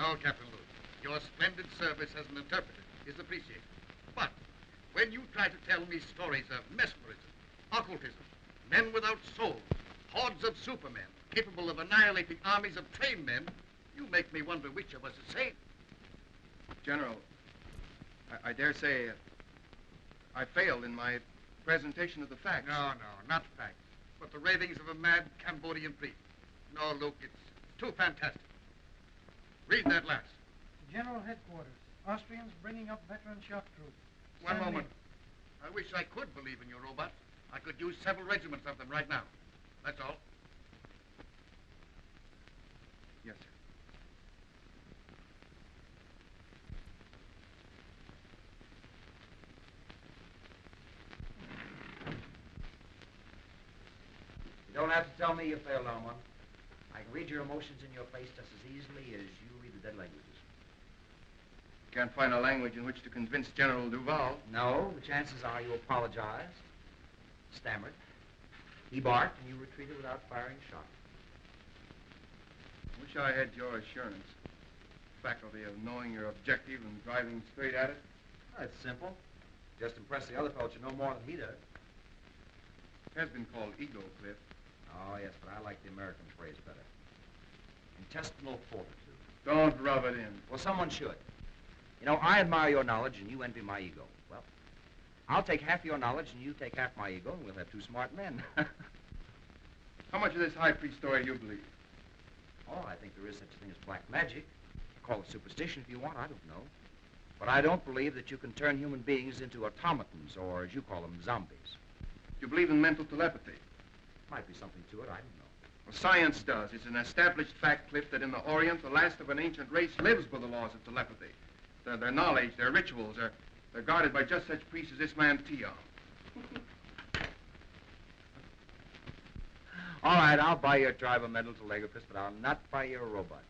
No, Captain Lewis. Your splendid service as an interpreter is appreciated. But when you try to tell me stories of mesmerism, occultism, men without souls, hordes of supermen capable of annihilating armies of trained men, you make me wonder which of us is sane. General, I dare say I failed in my presentation of the facts. No, not facts, but the ravings of a mad Cambodian priest. No, Luke, it's too fantastic. Read that last. General Headquarters. Austrians bringing up veteran shock troops. One moment. I wish I could believe in your robots. I could use several regiments of them right now. That's all. Yes, sir. You don't have to tell me you failed on one. I can read your emotions in your face just as easily as you read the dead languages. Can't find a language in which to convince General Duval. No, the chances are you apologized, stammered. He barked, and you retreated without firing a shot. Wish I had your assurance. Faculty of knowing your objective and driving straight at it. Well, it's simple. Just impress the other fellow you know more than he does. It has been called ego, Cliff. Oh, yes, but I like the American phrase better. Intestinal fortitude. Don't rub it in. Well, someone should. You know, I admire your knowledge and you envy my ego. Well, I'll take half your knowledge and you take half my ego and we'll have two smart men. How much of this high priest story do you believe? Oh, I think there is such a thing as black magic. Call it superstition if you want, I don't know. But I don't believe that you can turn human beings into automatons or, as you call them, zombies. You believe in mental telepathy? Might be something to it, I don't know. Well, science does. It's an established fact, Cliff, that in the Orient, the last of an ancient race lives by the laws of telepathy. Their knowledge, their rituals, they're guarded by just such priests as this man, Tiong. All right, I'll buy your tribe of mental telegraphist, but I'll not buy your robots.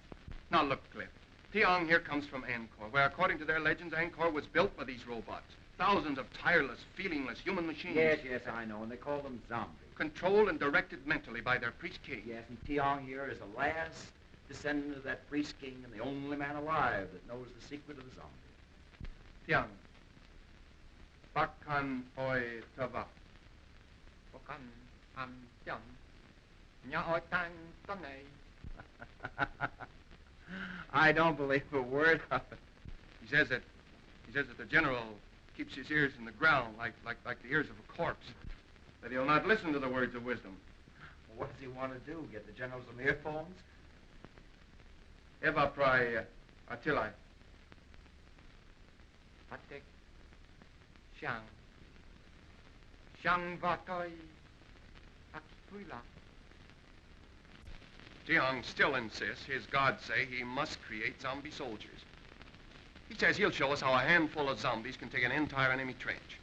Now, look, Cliff. Tiong here comes from Angkor, where, according to their legends, Angkor was built by these robots. Thousands of tireless, feelingless human machines. Yes, I know, and they call them zombies. Controlled and directed mentally by their priest king. Yes, and Tiong here is the last descendant of that priest king and the only man alive that knows the secret of the zombie. Tiong. Bakan oi tava. Bakan am tiang. Nya oi tang tanei. I don't believe a word of it. He says that the general keeps his ears in the ground like the ears of a corpse. That he'll not listen to the words of wisdom. Well, what does he want to do? Get the general some earphones? Eva prai atilai. Patek. Shang. Shang vatoi. Akpuila. Tiong still insists his gods say he must create zombie soldiers. He says he'll show us how a handful of zombies can take an entire enemy trench.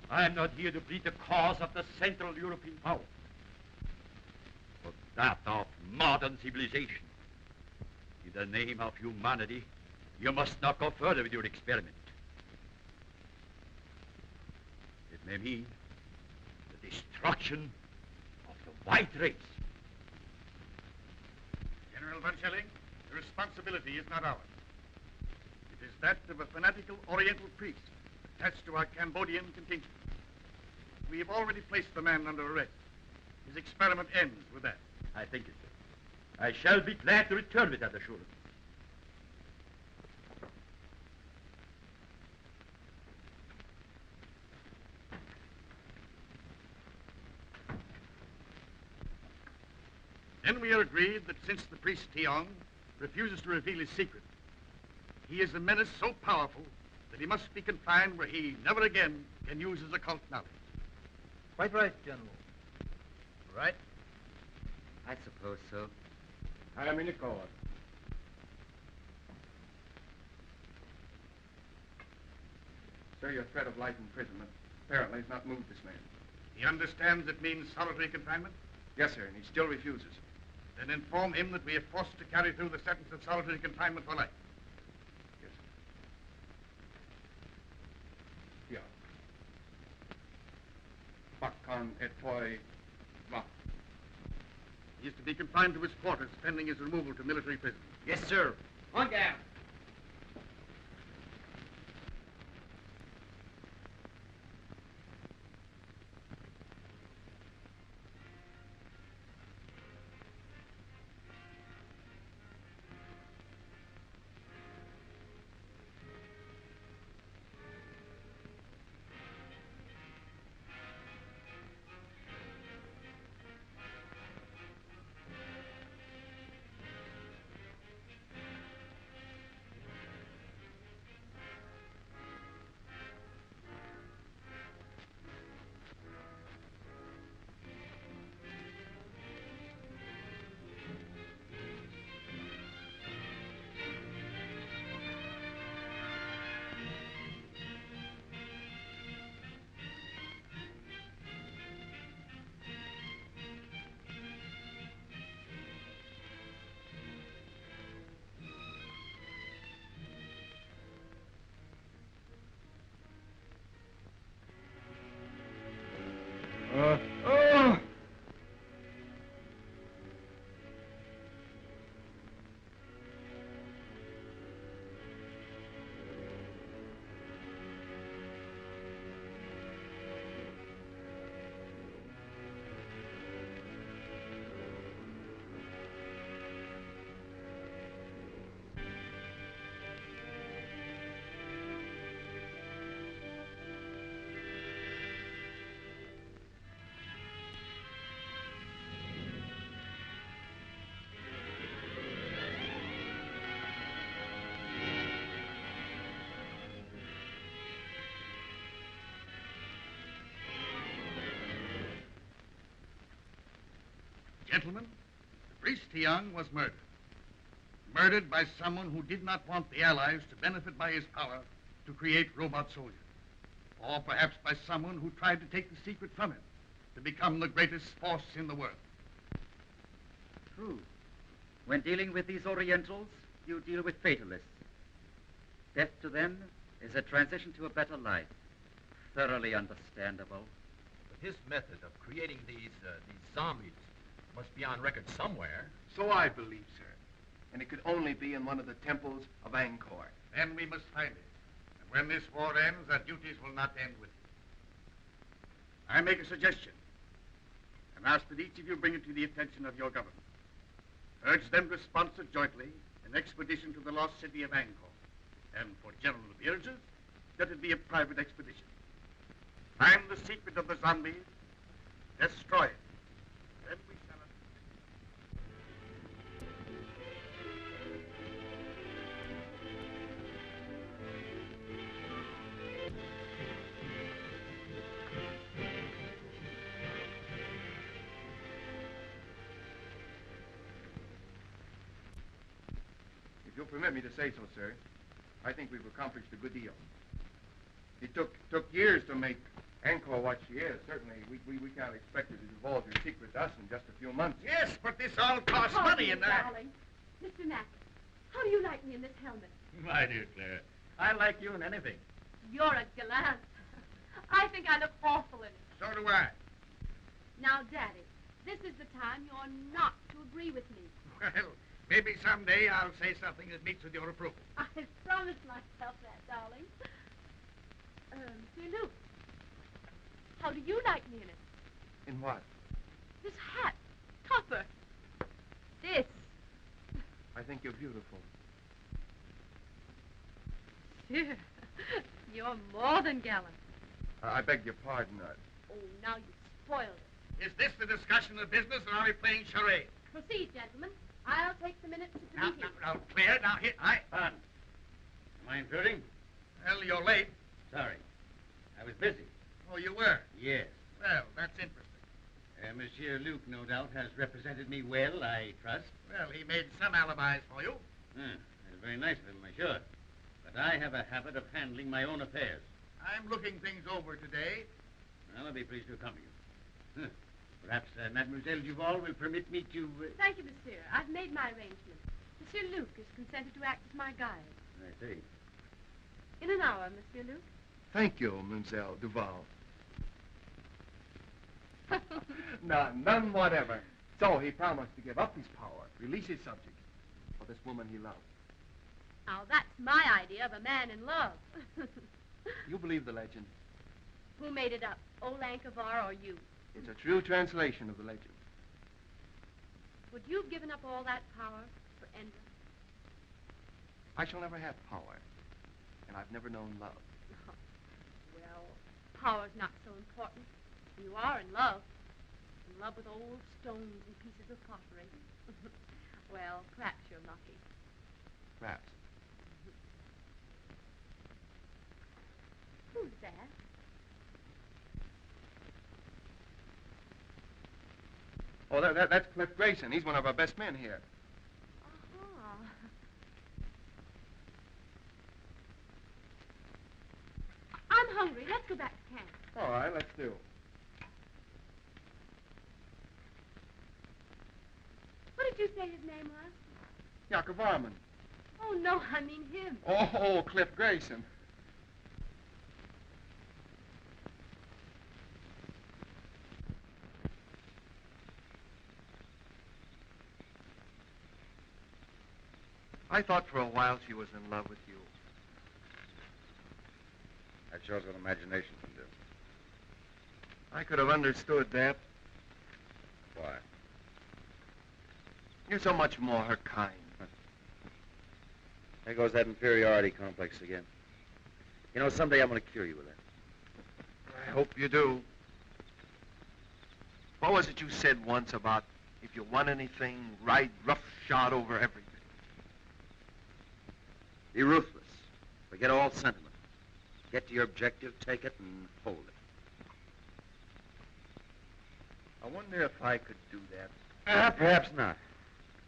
I am not here to plead the cause of the Central European power, but that of modern civilization. In the name of humanity, you must not go further with your experiment. It may mean the destruction of the white race. General von Schelling, the responsibility is not ours. It is that of a fanatical Oriental priest attached to our Cambodian contingent. We have already placed the man under arrest. His experiment ends with that. I think it, sir. I shall be glad to return with that assurance. Then we are agreed that since the priest Tiong refuses to reveal his secret, he is a menace so powerful that he must be confined where he never again can use his occult knowledge. Quite right, General. Right? I suppose so. I am in accord. Sir, your threat of life imprisonment apparently has not moved this man. He understands it means solitary confinement? Yes, sir, and he still refuses. Then inform him that we are forced to carry through the sentence of solitary confinement for life. Yes, sir. Yeah. Bakkan et poi va. He is to be confined to his quarters pending his removal to military prison. Yes, sir. On down. Gentlemen, the priest Tiong was murdered. Murdered by someone who did not want the Allies to benefit by his power to create robot soldiers. Or perhaps by someone who tried to take the secret from him to become the greatest force in the world. True. When dealing with these Orientals, you deal with fatalists. Death to them is a transition to a better life. Thoroughly understandable. But his method of creating these zombies must be on record somewhere. So I believe, sir. And it could only be in one of the temples of Angkor. Then we must find it. And when this war ends, our duties will not end with it. I make a suggestion and ask that each of you bring it to the attention of your government. Urge them to sponsor jointly an expedition to the lost city of Angkor. And for general appearances, that it be a private expedition. Find the secret of the zombies, destroy it. Then we shall... If you'll permit me to say so, sir, I think we've accomplished a good deal. It took years to make Angkor what she is. Certainly, we can't expect her to divulge her secret to us in just a few months. Yes, but this all costs money, and darling. Mr. Mack, how do you like me in this helmet? My dear Claire, I like you in anything. You're a gallant. I think I look awful in it. So do I. Now, Daddy, this is the time you're not to agree with me. Well, maybe someday I'll say something that meets with your approval. I promised myself that, darling. Monsieur Luke, how do you like me in it? In what? This hat, copper. This. I think you're beautiful. Sure. You're more than gallant. I beg your pardon. Oh, now you spoiled it. Is this the discussion of business, or are we playing charades? Proceed, gentlemen. I'll take the minutes at the Now, meeting. now, clear. Now, here, Pardon. Am I intruding? Well, you're late. Sorry. I was busy. Oh, you were? Yes. Well, that's interesting. Monsieur Luke, no doubt, has represented me well, I trust. Well, he made some alibis for you. That's very nice of him, I'm sure. But I have a habit of handling my own affairs. I'm looking things over today. Well, I'll be pleased to accompany you. Perhaps Mademoiselle Duval will permit me to... Thank you, monsieur. I've made my arrangements. Monsieur Luke has consented to act as my guide. I see. In an hour, Monsieur Luke. Thank you, Mademoiselle Duval. None whatever. So he promised to give up his power, release his subjects for this woman he loved. Now, that's my idea of a man in love. You believe the legend? Who made it up, Olankavar or you? It's a true translation of the legend. Would you have given up all that power for Endra? I shall never have power, and I've never known love. Well, power's not so important. You are in love. In love with old stones and pieces of pottery. Well, perhaps you're lucky. Perhaps. Who's that? Oh, that's Cliff Grayson. He's one of our best men here. Uh-huh. I'm hungry. Let's go back to camp. All right, let's do. What did you say his name was? Jacob Varman. Oh, no, I mean him. Oh, Cliff Grayson. I thought for a while she was in love with you. That shows what imagination can do. I could have understood that. Why? You're so much more her kind. There goes that inferiority complex again. You know, someday I'm going to cure you with that. I hope you do. What was it you said once about if you want anything, ride roughshod over everything? Be ruthless. Forget all sentiment. Get to your objective, take it, and hold it. I wonder if I could do that. Perhaps not.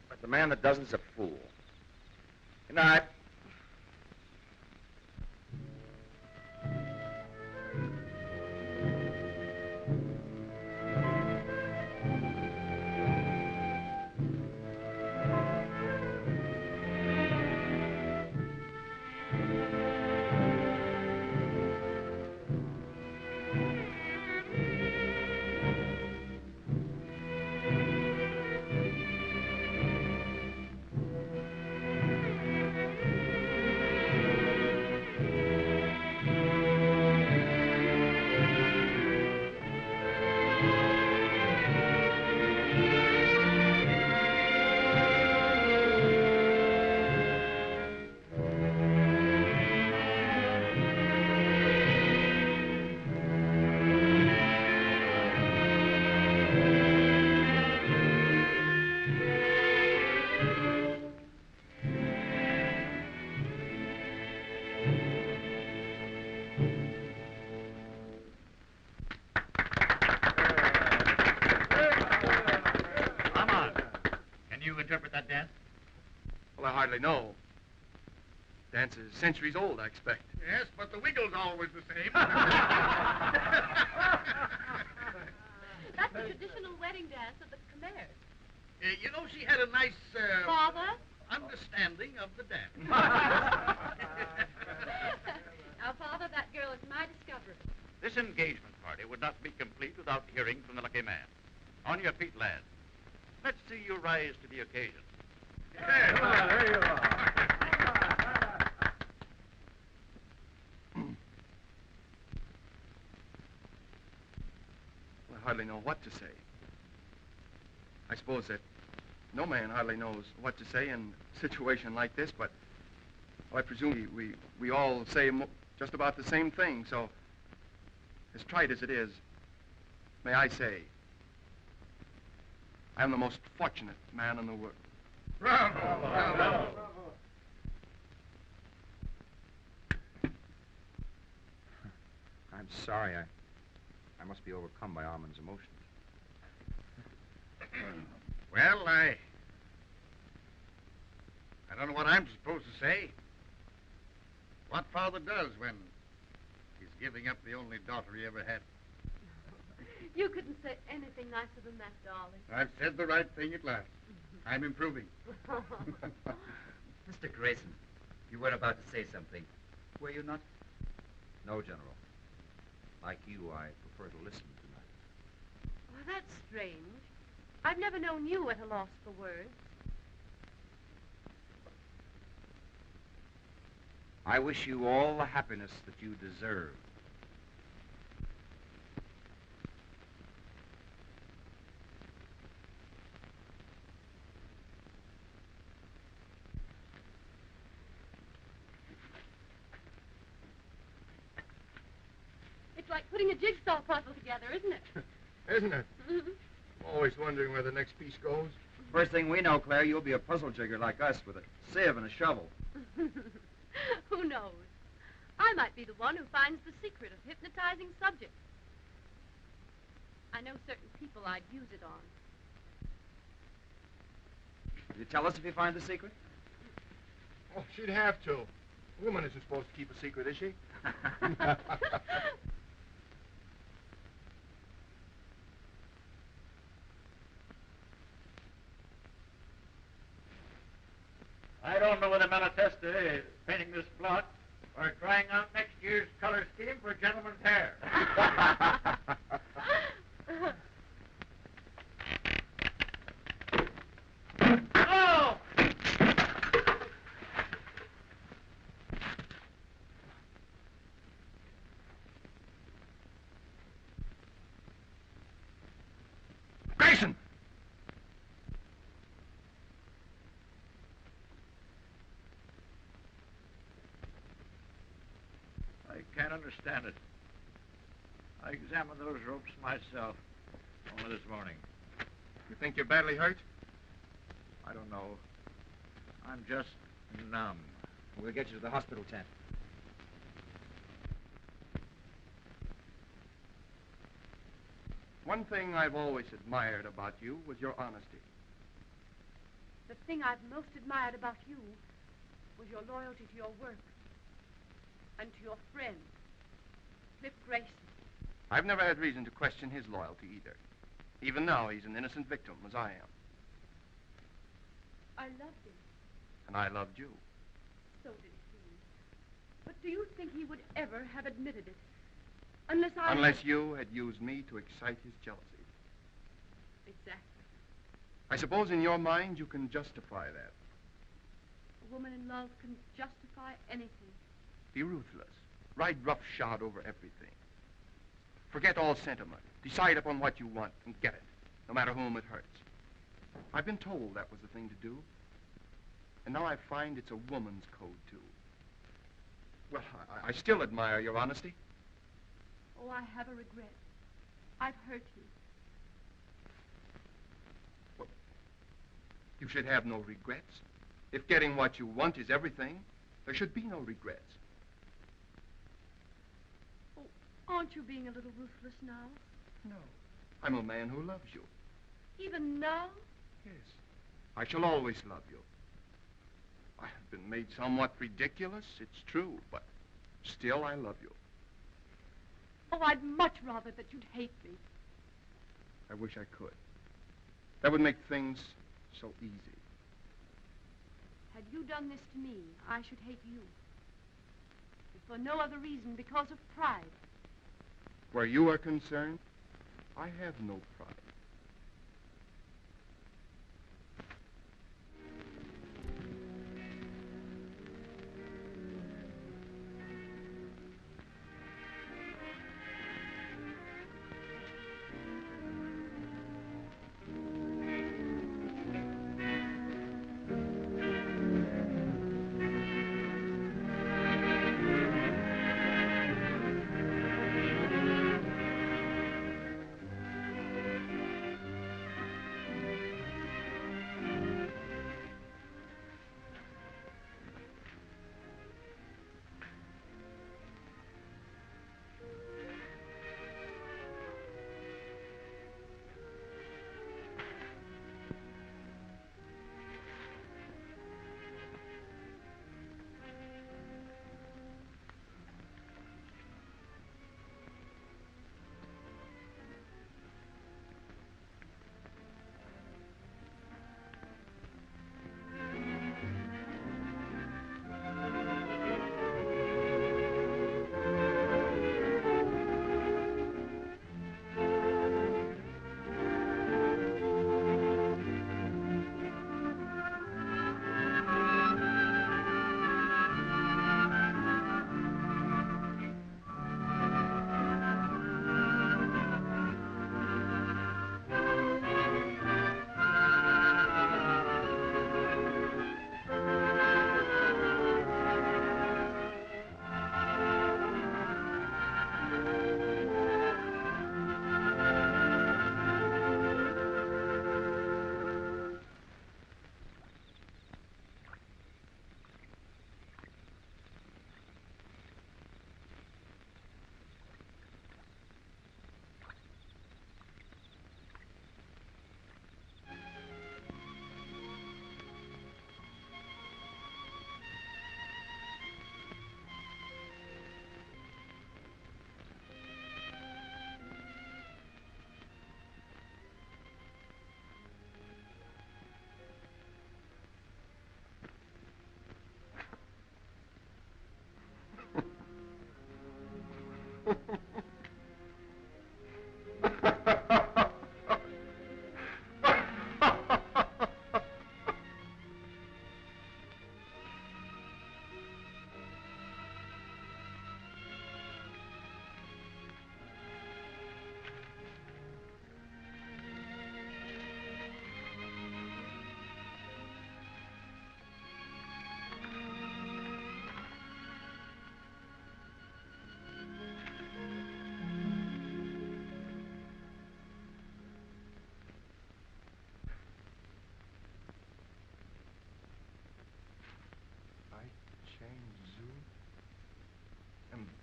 But the man that doesn't is a fool. Good night. Interpret that dance? Well, I hardly know. Dance is centuries old, I expect. Yes, but the wiggle's always the same. That's the traditional wedding dance of the Khmers. You know, she had a nice, Father? understanding of the dance. Now, Father, that girl is my discovery. This engagement party would not be complete without hearing from the lucky man. On your feet, lads. Let's see you rise to the occasion. There you are. I hardly know what to say. I suppose that no man hardly knows what to say in a situation like this, but I presume we all say just about the same thing, so as trite as it is, may I say, I'm the most fortunate man in the world. Bravo! Bravo! I'm sorry. I must be overcome by Armand's emotions. Well, I don't know what I'm supposed to say. What father does when he's giving up the only daughter he ever had. You couldn't say anything nicer than that, darling. I've said the right thing at last. I'm improving. Mr. Grayson, you were about to say something. Were you not? No, General. Like you, I prefer to listen tonight. Well, that's strange. I've never known you at a loss for words. I wish you all the happiness that you deserve. It's like putting a jigsaw puzzle together, isn't it? Isn't it? Mm-hmm. I'm always wondering where the next piece goes. First thing we know, Claire, you'll be a puzzle jigger like us with a sieve and a shovel. Who knows? I might be the one who finds the secret of hypnotizing subjects. I know certain people I'd use it on. Will you tell us if you find the secret? Oh, she'd have to. A woman isn't supposed to keep a secret, is she? I don't know whether Malatesta is painting this blot or trying out next year's color scheme for gentlemen's hair. Oh! Grayson! I can't understand it. I examined those ropes myself only this morning. You think you're badly hurt? I don't know. I'm just numb. We'll get you to the hospital tent. One thing I've always admired about you was your honesty. The thing I've most admired about you was your loyalty to your work and to your friend, Cliff Grayson. I've never had reason to question his loyalty either. Even now, he's an innocent victim, as I am. I loved him. And I loved you. So did he. But do you think he would ever have admitted it? Unless you had used me to excite his jealousy. Exactly. I suppose in your mind you can justify that. A woman in love can justify anything. Be ruthless. Ride roughshod over everything. Forget all sentiment. Decide upon what you want and get it, no matter whom it hurts. I've been told that was the thing to do. And now I find it's a woman's code, too. Well, I still admire your honesty. Oh, I have a regret. I've hurt you. Well, you should have no regrets. If getting what you want is everything, there should be no regrets. Oh, aren't you being a little ruthless now? No. I'm a man who loves you. Even now? Yes. I shall always love you. I have been made somewhat ridiculous, it's true, but still I love you. Oh, I'd much rather that you'd hate me. I wish I could. That would make things so easy. Had you done this to me, I should hate you. If for no other reason, because of pride. Where you are concerned, I have no pride.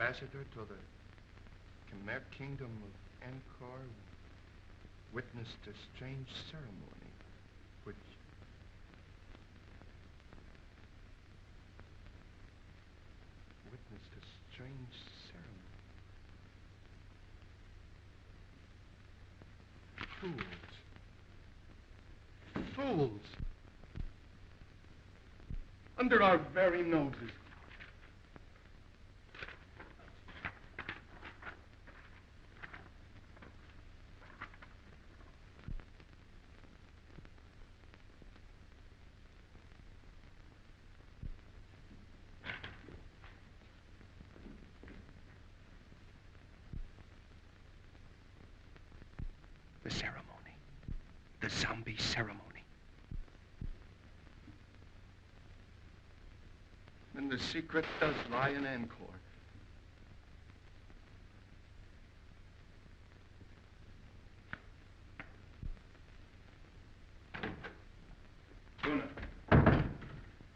Ambassador to the Khmer Kingdom of Angkor, witnessed a strange ceremony, which witnessed a strange ceremony. Fools. Fools. Under our very noses. The ceremony. The zombie ceremony. And the secret does lie in Angkor. Luna,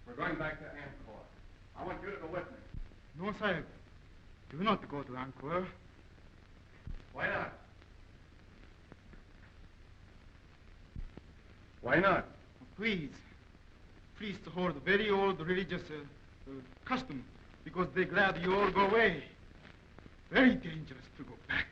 we're going back to Angkor. I want you to go with me. No, Sahib. Do not go to Angkor. Why not? Why not? Please. Please to hold very old religious custom because they're glad you all go away. Very dangerous to go back.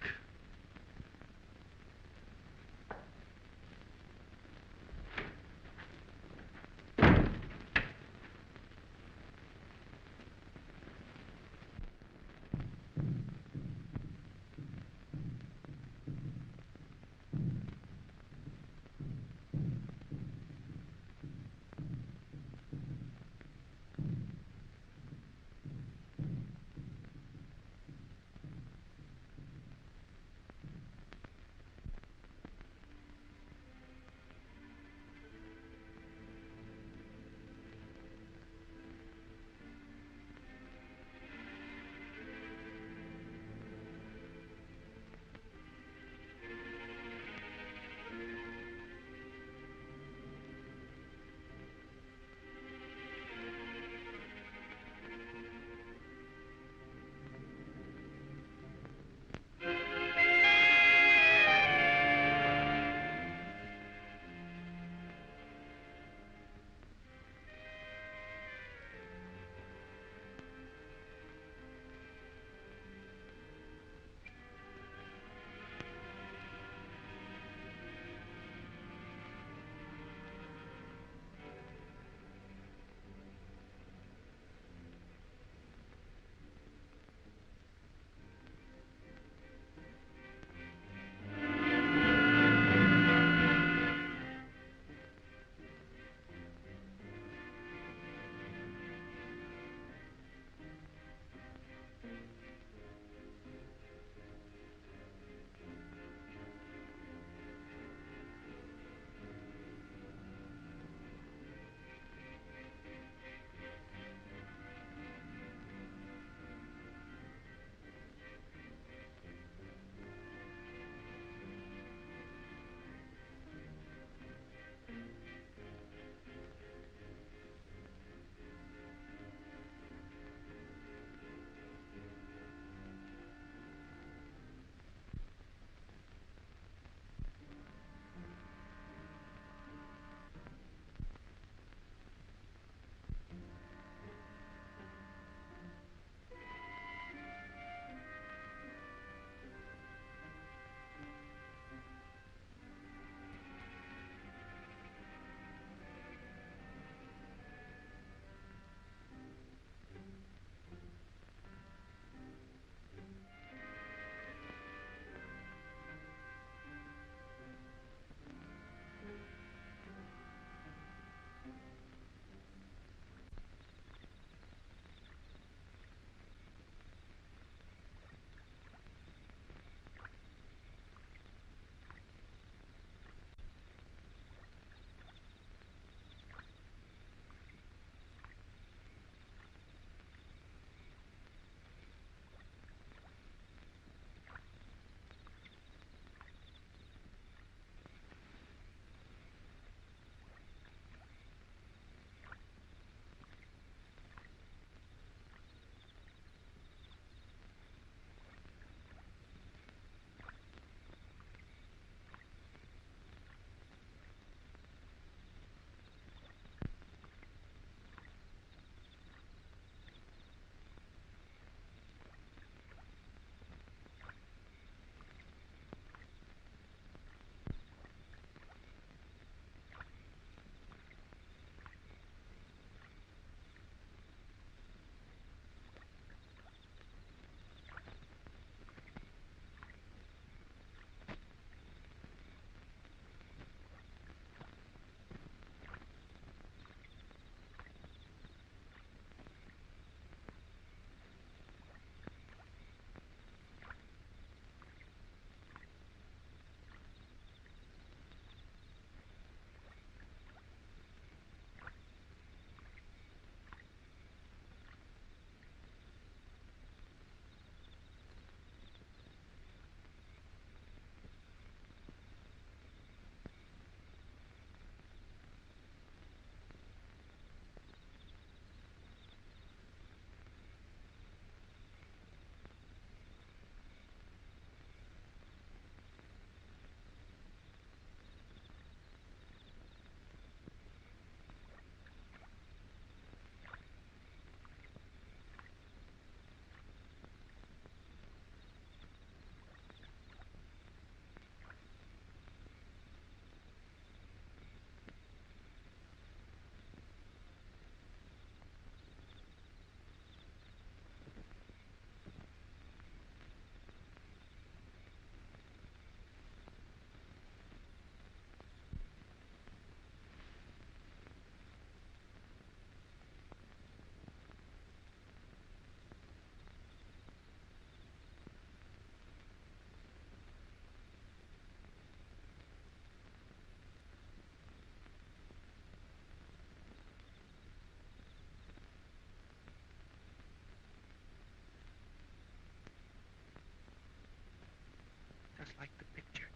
like the picture.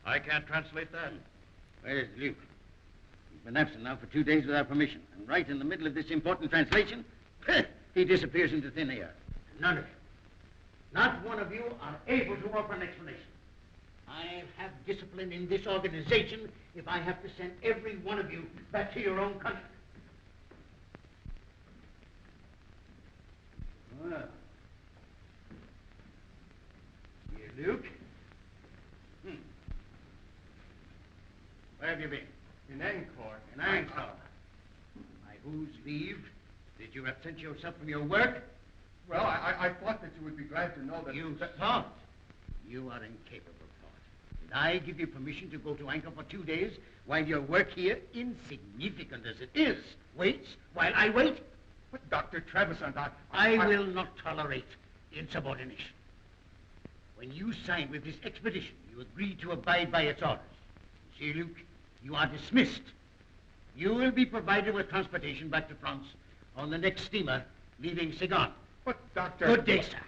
I can't translate that. Where's Luke? He's been absent now for 2 days without permission. And right in the middle of this important translation, he disappears into thin air. None of you, not one of you, are able to offer an explanation. I have discipline in this organization if I have to send every one of you back to your own country. Well, here, Luke. Where have you been? In Angkor. In Angkor. By whose leave did you absent yourself from your work? Well, I thought that you would be glad to know that... You thought? You are incapable of thought. Did I give you permission to go to Angkor for 2 days while your work here, insignificant as it is, waits while I wait? But Dr. Trebasant, I will not tolerate insubordination. When you signed with this expedition, you agreed to abide by its orders. See, Luke, you are dismissed. You will be provided with transportation back to France on the next steamer leaving Saigon. But, Doctor... Good day, sir.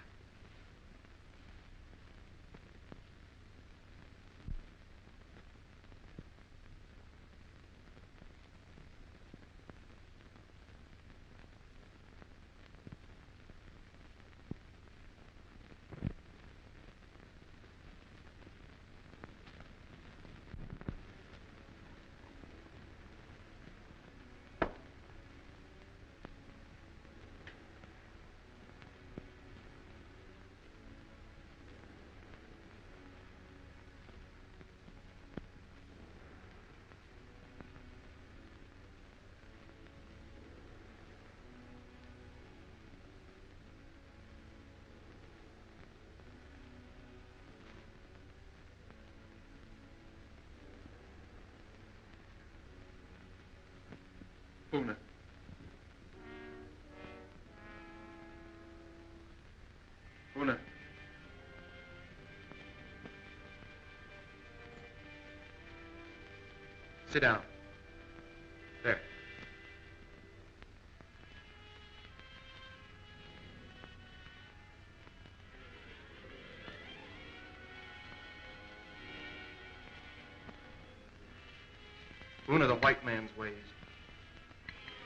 Una. Una. Sit down. There. Una, the white man's ways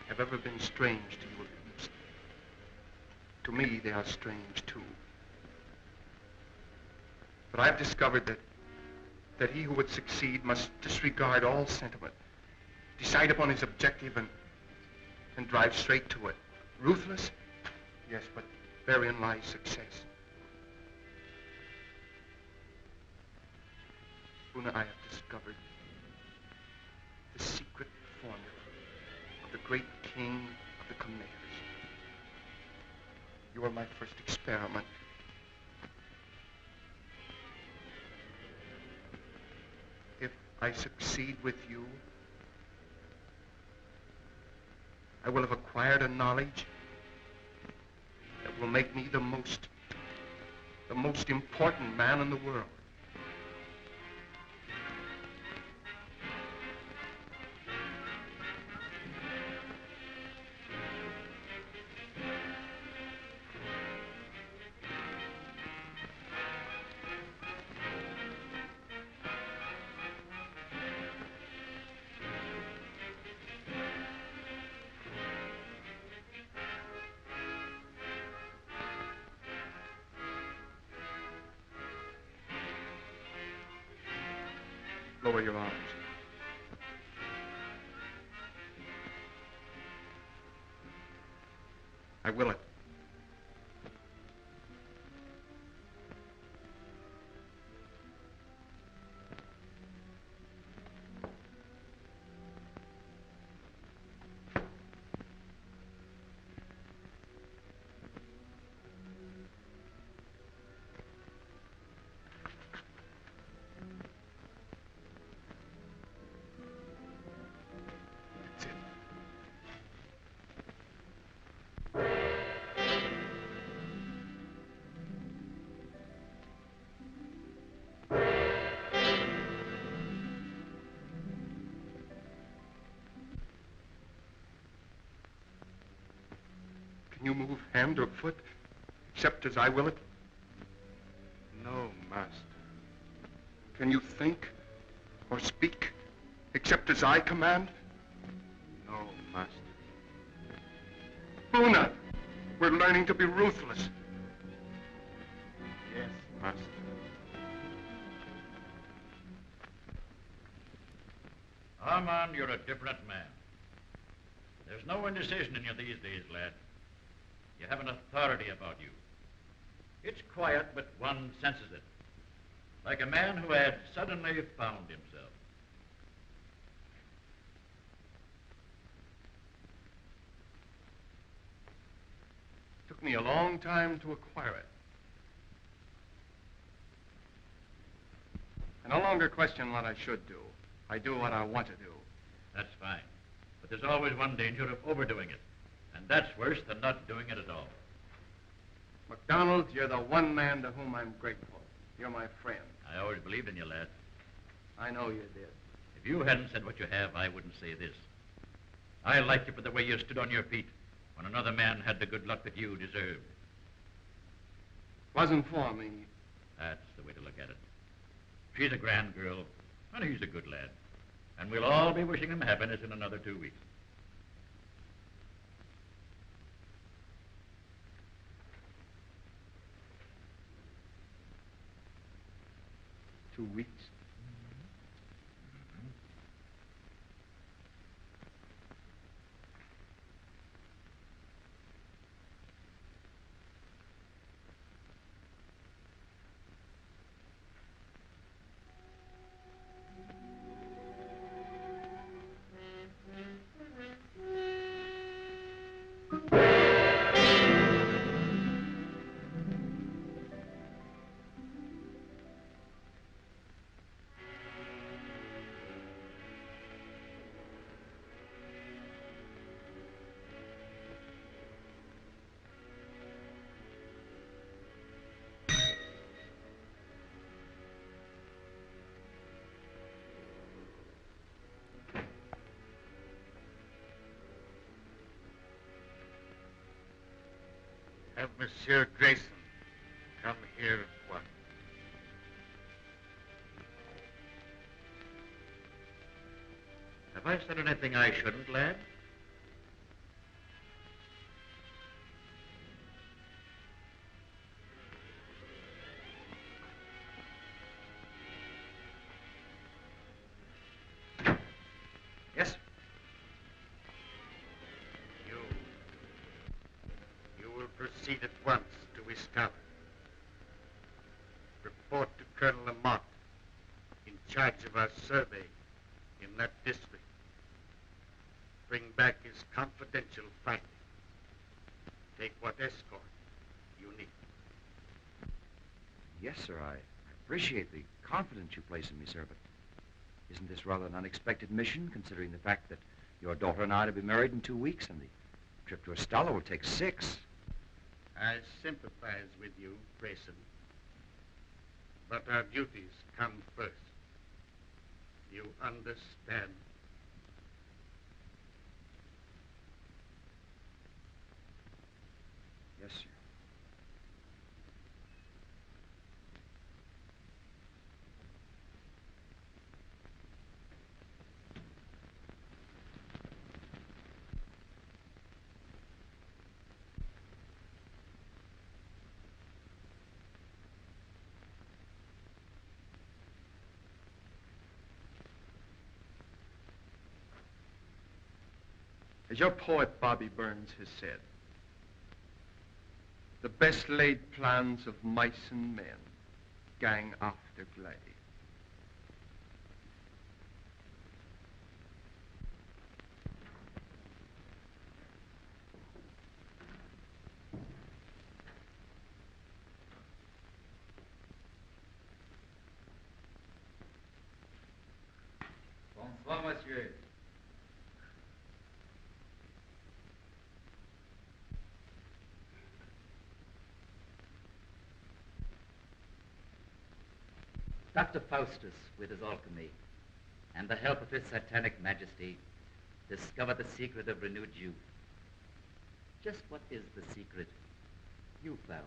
have ever been strange to you of the East. To me, they are strange, too. But I've discovered that he who would succeed must disregard all sentiment, decide upon his objective and drive straight to it. Ruthless? Yes, but therein lies success. Una, I have discovered the secret formula of the great king of the Khmers. You are my first experiment. If I succeed with you, I will have acquired a knowledge that will make me the most The most important man in the world. Lower your arms. I will it. Can you move hand or foot, except as I will it? No, Master. Can you think or speak, except as I command? No, Master. Una, we're learning to be ruthless. Yes, Master. Armand, you're a different man. There's no indecision in you these days, lad. You have an authority about you. It's quiet, but one senses it. Like a man who had suddenly found himself. Took me a long time to acquire it. I no longer question what I should do. I do what I want to do. That's fine. But there's always one danger of overdoing it. And that's worse than not doing it at all. MacDonald, you're the one man to whom I'm grateful. You're my friend. I always believed in you, lad. I know you did. If you hadn't said what you have, I wouldn't say this. I liked you for the way you stood on your feet when another man had the good luck that you deserved. Wasn't for me. That's the way to look at it. She's a grand girl, and he's a good lad. And we'll all be wishing him happiness in another 2 weeks. 2 weeks. Have Monsieur Grayson come here at once. Have I said anything I shouldn't, lad? Yes, sir. You will proceed at once to Wisconsin. Report to Colonel Lamont, in charge of our survey in that district. Bring back his confidential findings. Take what escort you need. Yes, sir. I appreciate the confidence you place in me, sir, but isn't this rather an unexpected mission, considering the fact that your daughter and I are to be married in 2 weeks, and the trip to Estella will take 6? I sympathize with you, Grayson, But our duties come first. You understand? Yes, sir. As your poet Bobby Burns has said, the best laid plans of mice and men gang after gley. Bonsoir, monsieur. Dr. Faustus, with his alchemy, and the help of his satanic majesty, discovered the secret of renewed youth. Just what is the secret you found?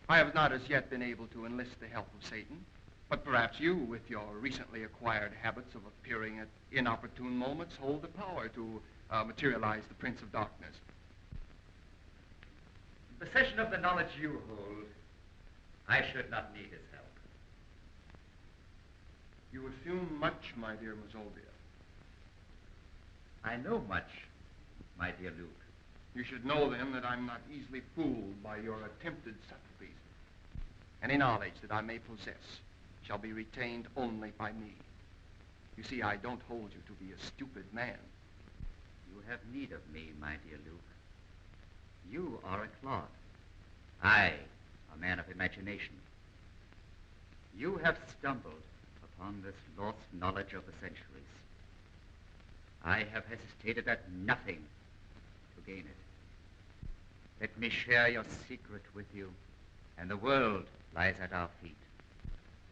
I have not as yet been able to enlist the help of Satan, but perhaps you, with your recently acquired habits of appearing at inopportune moments, hold the power to materialize the Prince of Darkness. In possession of the knowledge you hold, I should not need his help. You assume much, my dear Mazovia. I know much, my dear Luke. You should know, then, that I'm not easily fooled by your attempted subtleties. Any knowledge that I may possess shall be retained only by me. You see, I don't hold you to be a stupid man. You have need of me, my dear Luke. You are a clod. I, a man of imagination. You have stumbled upon this lost knowledge of the centuries. I have hesitated at nothing to gain it. Let me share your secret with you, and the world lies at our feet.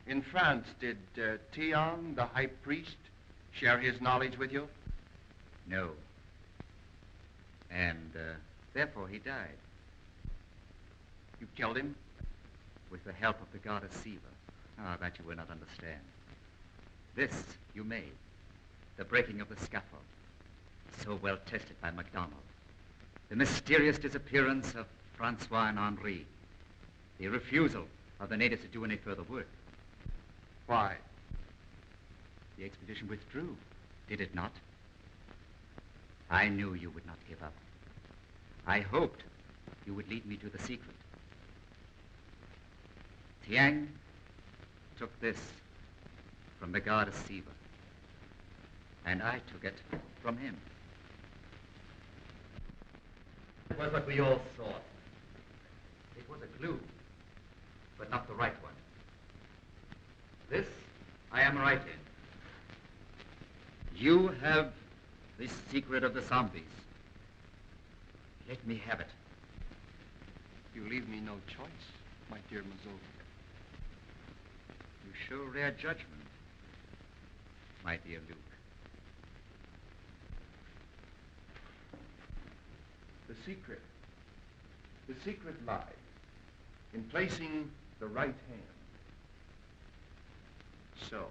In France, did Theon, the high priest, share his knowledge with you? No. And therefore he died. You killed him? With the help of the goddess Siva. Ah, that you will not understand. This you made. The breaking of the scaffold. So well tested by MacDonald. The mysterious disappearance of Francois and Henri. The refusal of the natives to do any further work. Why? The expedition withdrew, did it not? I knew you would not give up. I hoped you would lead me to the secret. Tiang took this from the goddess Siva, and I took it from him. It was what we all sought. It was a clue, but not the right one. This I am right in. You have the secret of the zombies. Let me have it. You leave me no choice, my dear Mazovia. You show rare judgment, my dear Luke. The secret lies in placing the right hand. So,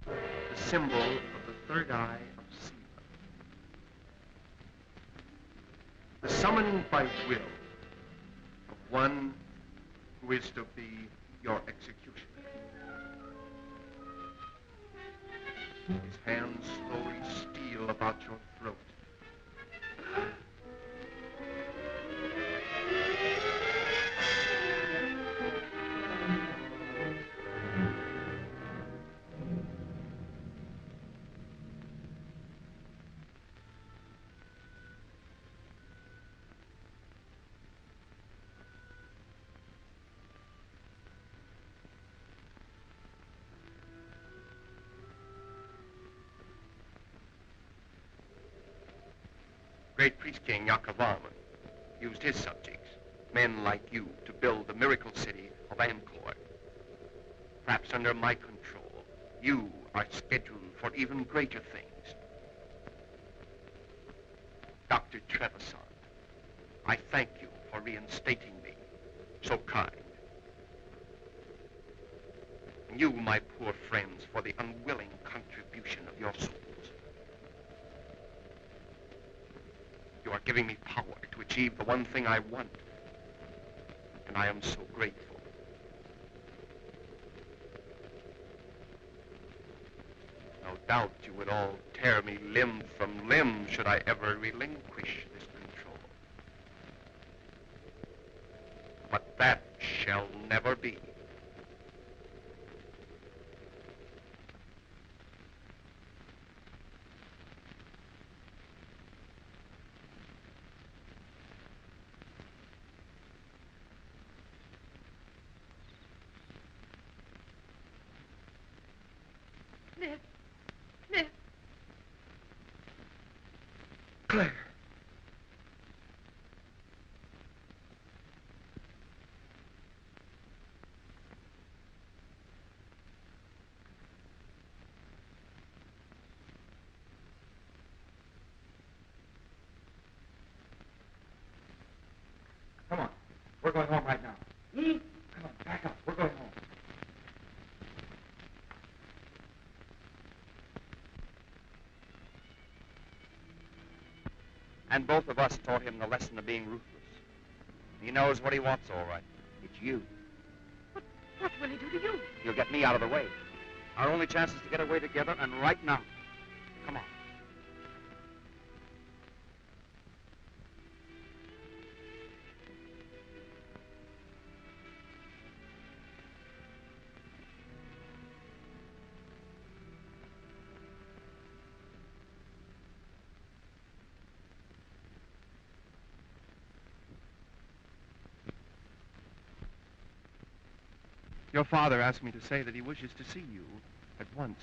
the symbol of the third eye of Siva. The summoning by will of one who is to be your executioner. His hands slowly steal about your throat. Great priest king Yakovama used his subjects, men like you, to build the miracle city of Angkor. perhaps under my control, you are scheduled for even greater things. Dr. Trevisan, I thank you for reinstating me. So kind. And you, my poor friends, for the unwilling contribution of your souls. You are giving me power to achieve the one thing I want. And I am so grateful. No doubt you would all tear me limb from limb should I ever relinquish this control. But that shall never be. Cliff. Cliff. Claire. Come on. We're going home right now. Come on, back up. We're going home. And both of us taught him the lesson of being ruthless. He knows what he wants, all right. It's you. What will he do to you? He'll get me out of the way. Our only chance is to get away together, and right now. Come on. Your father asked me to say that he wishes to see you at once.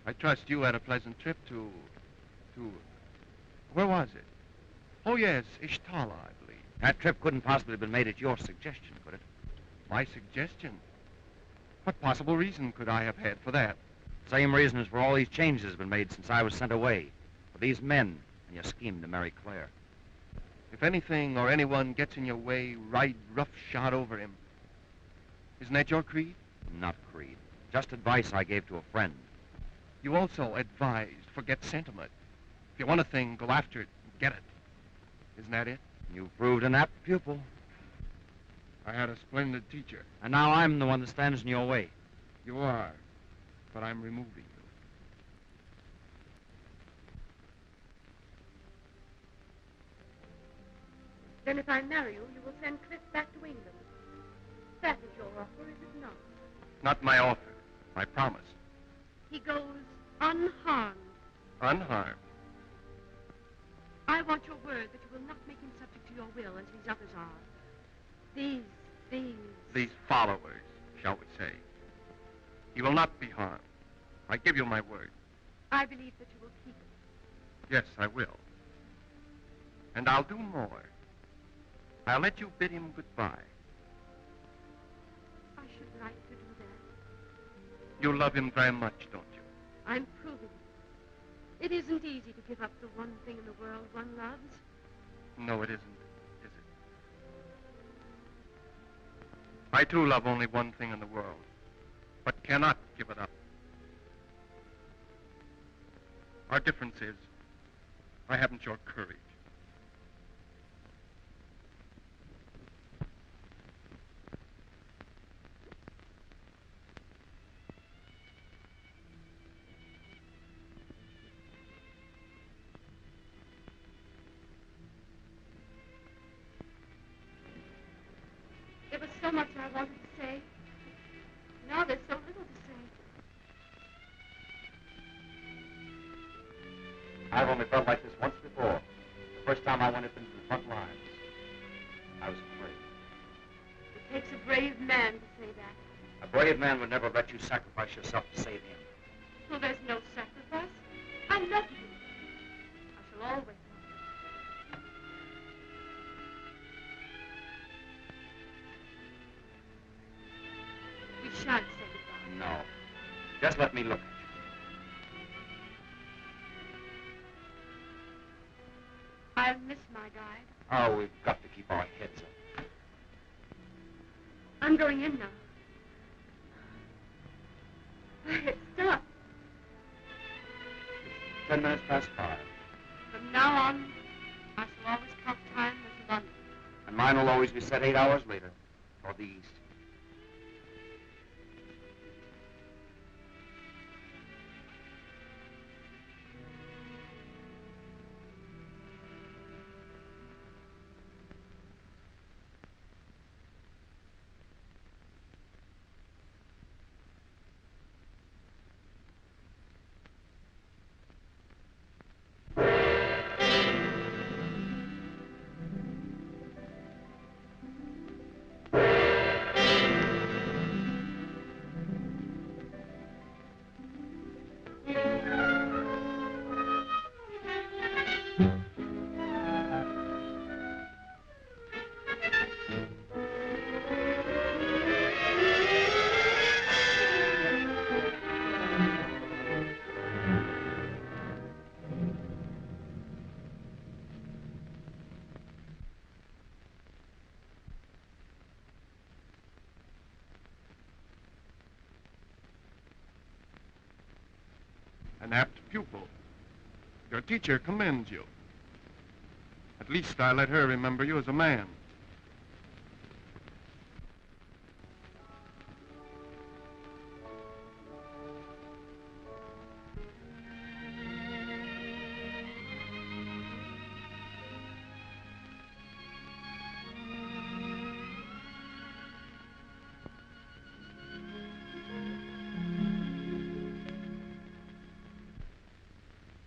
I trust you had a pleasant trip to... Where was it? Oh, yes, Ishtala, I believe. That trip couldn't possibly have been made at your suggestion, could it? My suggestion? What possible reason could I have had for that? Same reason as for all these changes have been made since I was sent away. For these men and your scheme to marry Claire. If anything or anyone gets in your way, ride roughshod over him. Isn't that your creed? Not creed. Just advice I gave to a friend. You also advised, forget sentiment. If you want a thing, go after it and get it. Isn't that it? You've proved an apt pupil. I had a splendid teacher. And now I'm the one that stands in your way. You are, but I'm removing you. Then if I marry you, you will send Cliff back to England. That is your offer, is it not? Not my offer, my promise. He goes unharmed. Unharmed. I want your word that you will not make him subject to your will as these others are. These followers, shall we say. He will not be harmed. I give you my word. I believe that you will keep it. Yes, I will. And I'll do more. I'll let you bid him goodbye. I should like to do that. You love him very much, don't you? I'm proving it. It isn't easy to give up the one thing in the world one loves. No, it isn't, is it? I, too, love only one thing in the world, but cannot give it up. Our difference is, I haven't your courage. There was so much I wanted to say. Now there's so little to say. I've only felt like this once before. The first time I went up into the front lines. I was afraid. It takes a brave man to say that. A brave man would never let you sacrifice yourself to save him. So there's no sacrifice. love you. I shall always love you. We shan't say goodbye. No. Just let me look at you. I'll miss my guide. Oh, we've got to keep our heads up. I'm going in now. It's dark. 10 minutes past 5. From now on, I shall always count time as London. And mine will always be set 8 hours later, toward the east. An apt pupil. Your teacher commends you. At least I let her remember you as a man.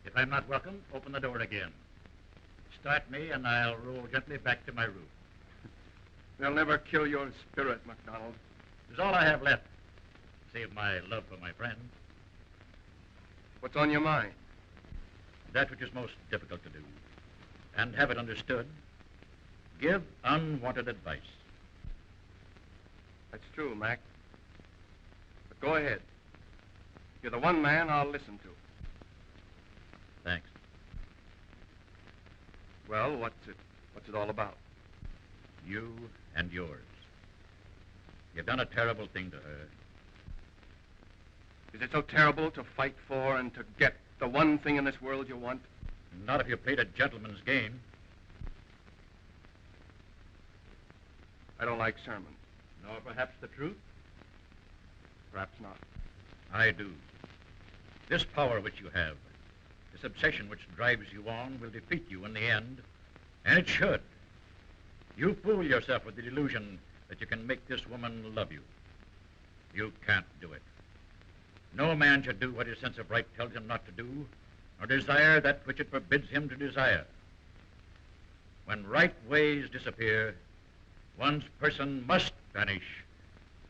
If I'm not welcome, open the door again. Start me, and I'll roll gently back to my room. They'll never kill your spirit, MacDonald. It's all I have left, save my love for my friend. What's on your mind? That which is most difficult to do, and have it understood. Give unwanted advice. That's true, Mac. But go ahead. You're the one man I'll listen to. Thanks. Well, what's it all about? You and yours. You've done a terrible thing to her. Is it so terrible to fight for and to get the one thing in this world you want? Not if you played a gentleman's game. I don't like sermons. Nor perhaps the truth? Perhaps not. I do. This power which you have, this obsession which drives you on, will defeat you in the end, and it should. You fool yourself with the delusion that you can make this woman love you. You can't do it. No man should do what his sense of right tells him not to do, nor desire that which it forbids him to desire. When right ways disappear, one's person must vanish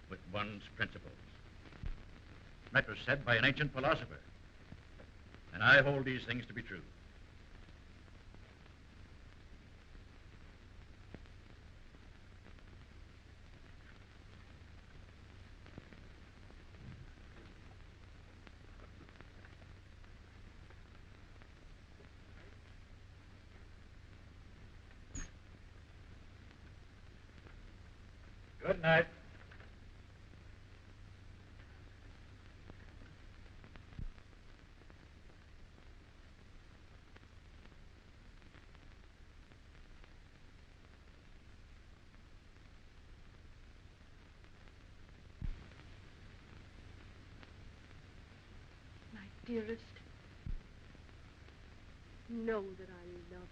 with one's principles. That was said by an ancient philosopher, and I hold these things to be true. Good night. My dearest, know that I love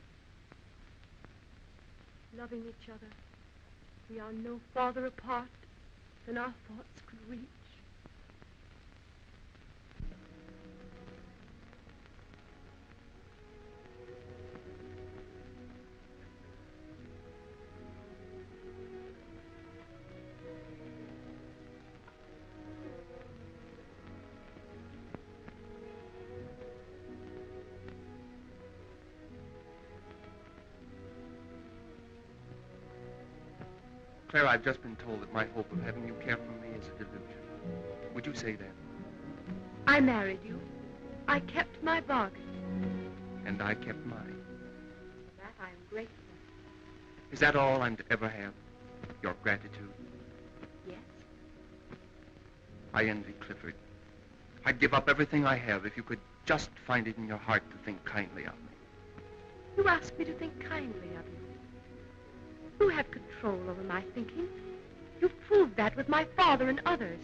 you. Loving each other, we are no farther apart than our thoughts could reach. Claire, I've just been told that my hope of having you care for me is a delusion. Would you say that? I married you. I kept my bargain. And I kept mine. For that I am grateful. Is that all I'm to ever have? Your gratitude? Yes. I envy Clifford. I'd give up everything I have if you could just find it in your heart to think kindly of me. You ask me to think kindly of you. You have control over my thinking. You've proved that with my father and others.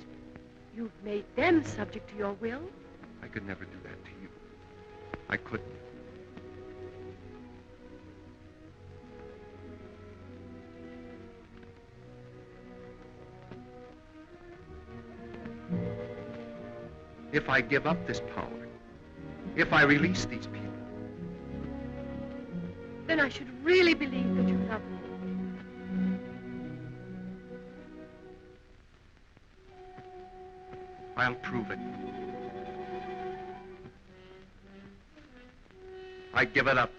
You've made them subject to your will. I could never do that to you. I couldn't. If I give up this power, if I release these people, then I should really believe that you love me. I'll prove it. I give it up.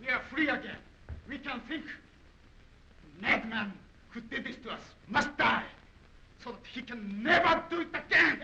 We are free again. We can think. The madman who did this to us must die so that he can never do it again.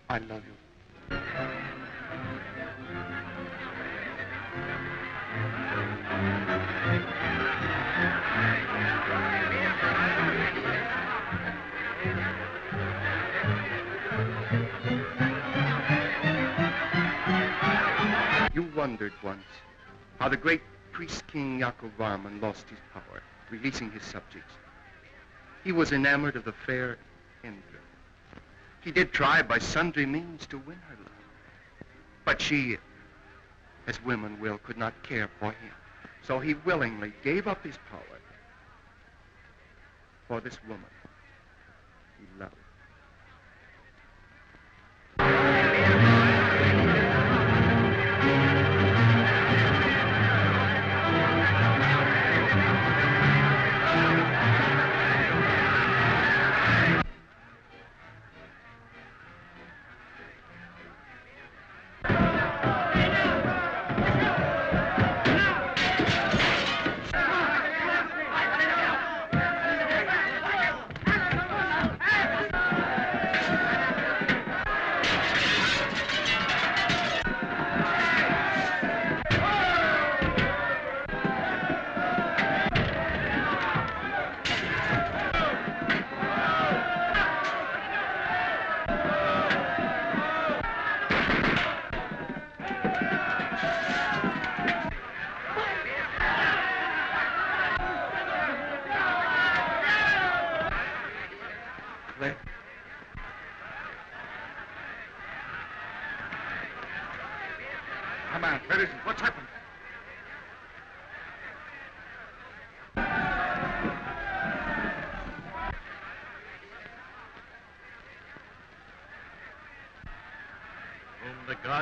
I love you. You wondered once how the great priest-king Yakovarman lost his power, releasing his subjects. He was enamored of the fair Indra. He did try by sundry means to win her love. But she, as women will, could not care for him. So he willingly gave up his power for this woman he loved.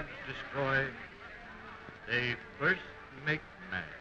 gods destroy, they first make man.